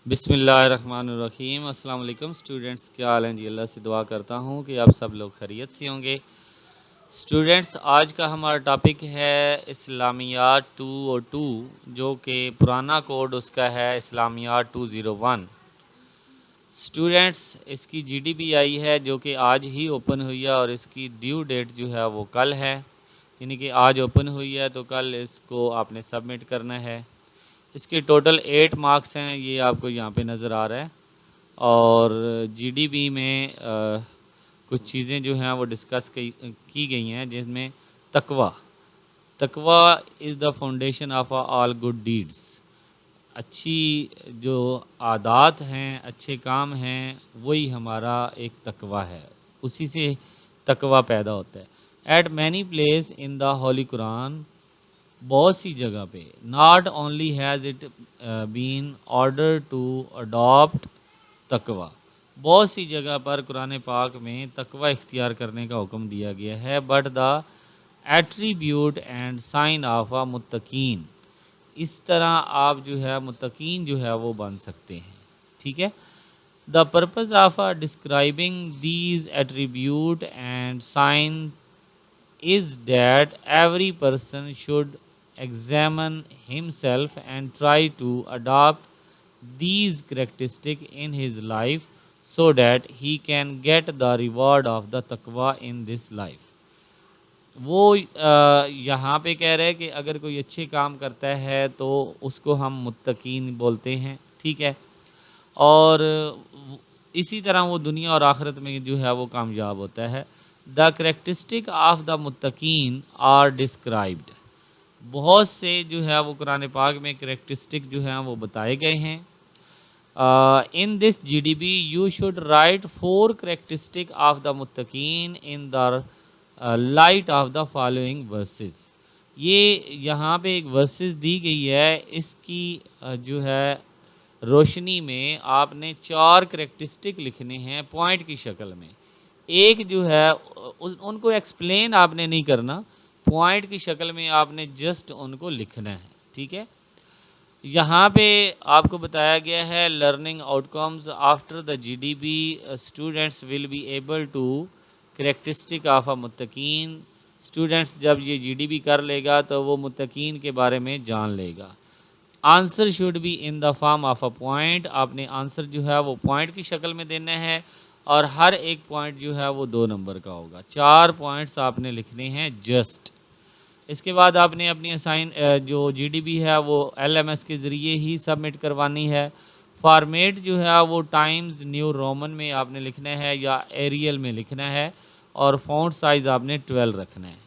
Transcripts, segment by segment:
बिस्मिल्लाहिर्रहमानिर्रहीम। अस्सलाम वालेकुम स्टूडेंट्स, क्या हाल हैं जी। अल्लाह से दुआ करता हूँ कि आप सब लोग खैरियत से होंगे। स्टूडेंट्स, आज का हमारा टॉपिक है इस्लामियात 202, जो कि पुराना कोड उसका है इस्लामियात 201। स्टूडेंट्स, इसकी जीडीपी आई है जो कि आज ही ओपन हुई है और इसकी ड्यू डेट जो है वो कल है, यानी कि आज ओपन हुई है तो कल इसको आपने सबमिट करना है। इसके टोटल 8 मार्क्स हैं, ये आपको यहाँ पे नज़र आ रहा है। और जीडीपी में कुछ चीज़ें जो हैं वो डिस्कस की गई हैं, जिसमें तकवा तकवा is the foundation of all good deeds. अच्छी जो आदात हैं, अच्छे काम हैं, वही हमारा एक तकवा है, उसी से तकवा पैदा होता है। At many place in the holy Quran, बहुत सी जगह पे, not only has it been order to adopt तकवा, बहुत सी जगह पर कुरान पाक में तकवा इख्तियार करने का हुक्म दिया गया है, but the attribute and sign of a मुत्तकीन, इस तरह आप जो है मुत्तकीन जो है वो बन सकते हैं। ठीक है। The purpose of describing these attribute and sign is that every person should examine himself and try to adopt these characteristics in his life so that he can get the reward of the taqwa in this life. वो यहाँ पे कह रहे हैं कि अगर कोई अच्छे काम करता है तो उसको हम मुत्तकीन बोलते हैं। ठीक है। और इसी तरह वो दुनिया और आखिरत में जो है वो कामयाब होता है। द करेक्टरिस्टिक ऑफ द मुत्तकीन आर डिस्क्राइब्ड, बहुत से जो है वो कुरान पाक में करेक्टरिस्टिक जो हैं वो बताए गए हैं। In this GDP you should write 4 characteristic of the मुत्तकीन in the light of the following verses. ये यहाँ पे एक वर्सेस दी गई है, इसकी जो है रोशनी में आपने 4 करेक्टरिस्टिक लिखने हैं पॉइंट की शक्ल में। एक जो है उनको एक्सप्लेन आपने नहीं करना, पॉइंट की शक्ल में आपने जस्ट उनको लिखना है। ठीक है। यहाँ पे आपको बताया गया है learning outcomes after the GDP, students will be able to characteristic of a मुत्तकीन। स्टूडेंट्स जब ये जीडीपी कर लेगा तो वो मुत्तकीन के बारे में जान लेगा। Answer should be in the form of a point, आपने आंसर जो है वो पॉइंट की शक्ल में देना है और हर एक पॉइंट जो है वो 2 नंबर का होगा। 4 पॉइंट्स आपने लिखने हैं जस्ट। इसके बाद आपने अपनी असाइन जो जीडीपी है वो एलएमएस के ज़रिए ही सबमिट करवानी है। फॉर्मेट जो है वो टाइम्स न्यू रोमन में आपने लिखना है या एरियल में लिखना है और फ़ॉन्ट साइज़ आपने 12 रखना है।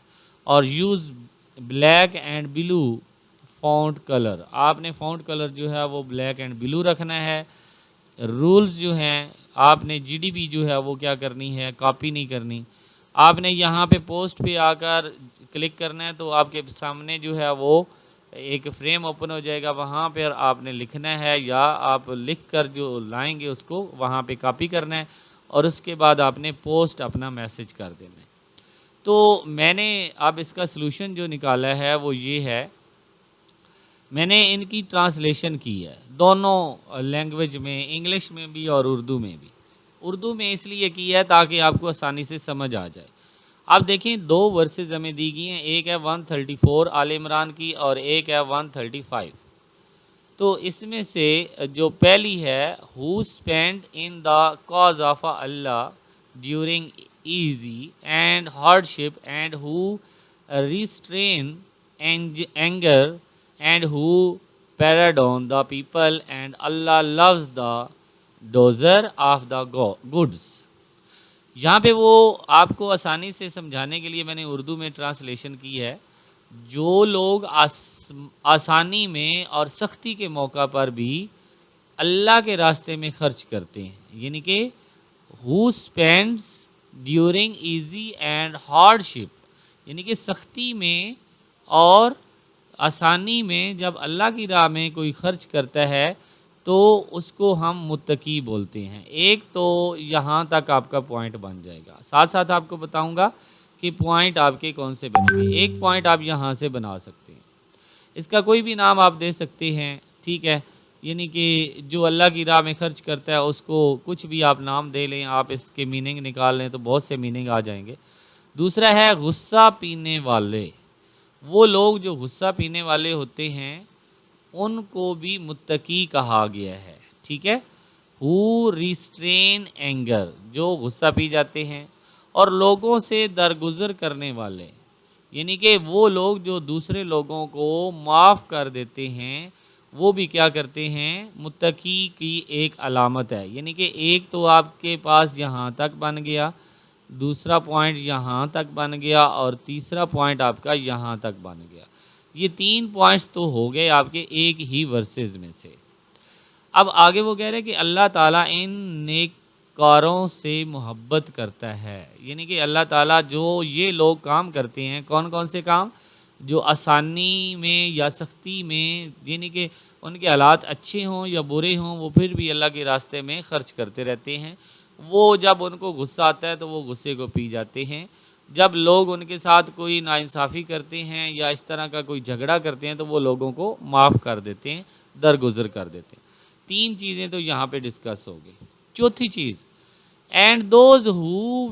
और use black and blue font colour, आपने फ़ॉन्ट कलर जो है वो ब्लैक एंड ब्लू रखना है। रूल्स जो हैं, आपने जीडीपी जो है वो क्या करनी है, कॉपी नहीं करनी। आपने यहाँ पे पोस्ट पे आकर क्लिक करना है तो आपके सामने जो है वो एक फ्रेम ओपन हो जाएगा, वहाँ पर आपने लिखना है या आप लिख कर जो लाएंगे उसको वहाँ पे कॉपी करना है और उसके बाद आपने पोस्ट अपना मैसेज कर देना है। तो मैंने अब इसका सलूशन जो निकाला है वो ये है, मैंने इनकी ट्रांसलेशन की है दोनों लैंग्वेज में, इंग्लिश में भी और उर्दू में भी। उर्दू में इसलिए की है ताकि आपको आसानी से समझ आ जाए। आप देखें 2 वर्सेस हमें दी गई हैं, एक है 134 आल इमरान की और एक है 135। तो इसमें से जो पहली है, who spend in the cause of Allah during easy and hardship and who restrain anger and who pardon the people and Allah loves the dozer of the goods। यहाँ पे वो आपको आसानी से समझाने के लिए मैंने उर्दू में ट्रांसलेशन की है। जो लोग आसानी में और सख्ती के मौका पर भी अल्लाह के रास्ते में खर्च करते हैं, यानी कि who spends during easy and hardship, यानी कि सख्ती में और आसानी में जब अल्लाह की राह में कोई खर्च करता है तो उसको हम मुत्तकी बोलते हैं। एक तो यहाँ तक आपका पॉइंट बन जाएगा, साथ साथ आपको बताऊंगा कि पॉइंट आपके कौन से बनेंगे। एक पॉइंट आप यहाँ से बना सकते हैं, इसका कोई भी नाम आप दे सकते हैं। ठीक है। یعنی کہ جو اللہ کی راہ میں خرچ کرتا ہے اس کو کچھ بھی آپ نام دے لیں، آپ اس کے میننگ نکال لیں تو بہت سے میننگ آ جائیں گے۔ دوسرا ہے غصہ پینے والے، وہ لوگ جو غصہ پینے والے ہوتے ہیں ان کو بھی متقی کہا گیا ہے، ٹھیک ہے۔ who restrain anger، جو غصہ پی جاتے ہیں، اور لوگوں سے درگزر کرنے والے، یعنی کہ وہ لوگ جو دوسرے لوگوں کو معاف کر دیتے ہیں وہ بھی کیا کرتے ہیں، متقی کی ایک علامت ہے۔ یعنی کہ ایک تو آپ کے پاس یہاں تک بن گیا، دوسرا پوائنٹ یہاں تک بن گیا، اور تیسرا پوائنٹ آپ کا یہاں تک بن گیا۔ یہ 3 پوائنٹس تو ہو گئے آپ کے ایک ہی ورسز میں سے۔ اب آگے وہ کہہ رہے ہیں کہ اللہ تعالیٰ ان نیک کاروں سے محبت کرتا ہے، یعنی کہ اللہ تعالیٰ جو یہ لوگ کام کرتے ہیں، کون کون سے کام، جو آسانی میں یا سختی میں، یعنی کہ ان کے حالات اچھے ہوں یا برے ہوں، وہ پھر بھی اللہ کے راستے میں خرچ کرتے رہتے ہیں۔ وہ جب ان کو غصہ آتا ہے تو وہ غصے کو پی جاتے ہیں، جب لوگ ان کے ساتھ کوئی ناانصافی کرتے ہیں یا اس طرح کا کوئی جھگڑا کرتے ہیں تو وہ لوگوں کو معاف کر دیتے ہیں، درگزر کر دیتے ہیں۔ 3 چیزیں تو یہاں پہ ڈسکس ہو گئی۔ چوتھی چیز، and those who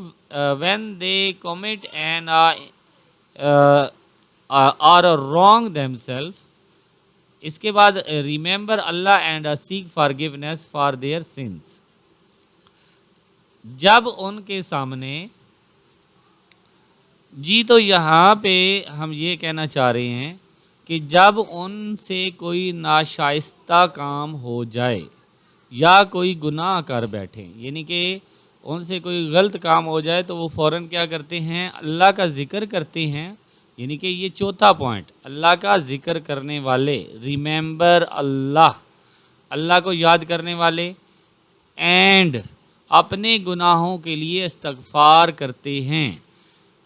when they commit an or wrong themselves, اس کے بعد remember Allah and seek forgiveness for their sins, جب ان کے سامنے، جی تو یہاں پہ ہم یہ کہنا چاہ رہے ہیں کہ جب ان سے کوئی ناشائستہ کام ہو جائے یا کوئی گناہ کر بیٹھیں، یعنی کہ ان سے کوئی غلط کام ہو جائے تو وہ فوراً کیا کرتے ہیں، اللہ کا ذکر کرتے ہیں۔ یعنی کہ یہ چوتھا پوائنٹ، اللہ کا ذکر کرنے والے، ریممبر اللہ، اللہ کو یاد کرنے والے، اینڈ اپنے گناہوں کے لیے استغفار کرتے ہیں،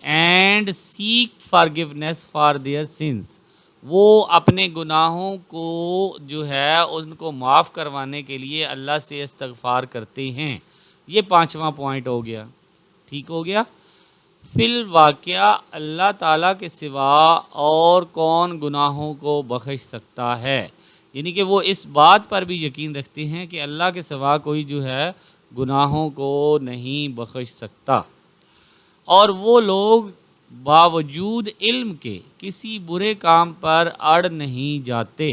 and seek forgiveness for their sins, وہ اپنے گناہوں کو جو ہے ان کو معاف کروانے کے لیے اللہ سے استغفار کرتے ہیں۔ یہ 5واں پوائنٹ ہو گیا، ٹھیک ہو گیا۔ فی الواقعہ اللہ تعالیٰ کے سوا اور کون گناہوں کو بخش سکتا ہے، یعنی کہ وہ اس بات پر بھی یقین رکھتے ہیں کہ اللہ کے سوا کوئی جو ہے گناہوں کو نہیں بخش سکتا، اور وہ لوگ باوجود علم کے کسی برے کام پر اڑ نہیں جاتے،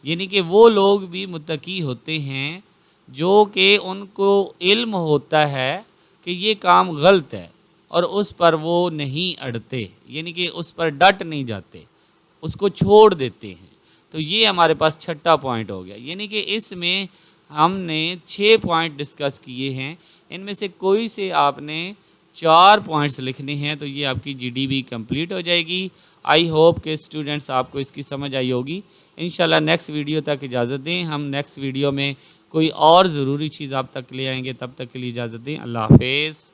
یعنی کہ وہ لوگ بھی متقی ہوتے ہیں جو کہ ان کو علم ہوتا ہے کہ یہ کام غلط ہے اور اس پر وہ نہیں اڑتے، یعنی کہ اس پر ڈٹ نہیں جاتے، اس کو چھوڑ دیتے ہیں۔ تو یہ ہمارے پاس چھٹا پوائنٹ ہو گیا، یعنی کہ اس میں ہم نے 6 پوائنٹ ڈسکس کیے ہیں، ان میں سے کوئی سے آپ نے 4 پوائنٹس لکھنے ہیں تو یہ آپ کی جی ڈی بی کمپلیٹ ہو جائے گی۔ آئی ہوپ کہ اسٹوڈنٹس آپ کو اس کی سمجھ آئی ہوگی۔ انشاءاللہ نیکسٹ ویڈیو تک اجازت دیں، ہم نیکسٹ ویڈیو میں کوئی اور ضروری چیز آپ تک لے آئیں گے، تب تک کے لیے اجازت دیں، اللہ حافظ۔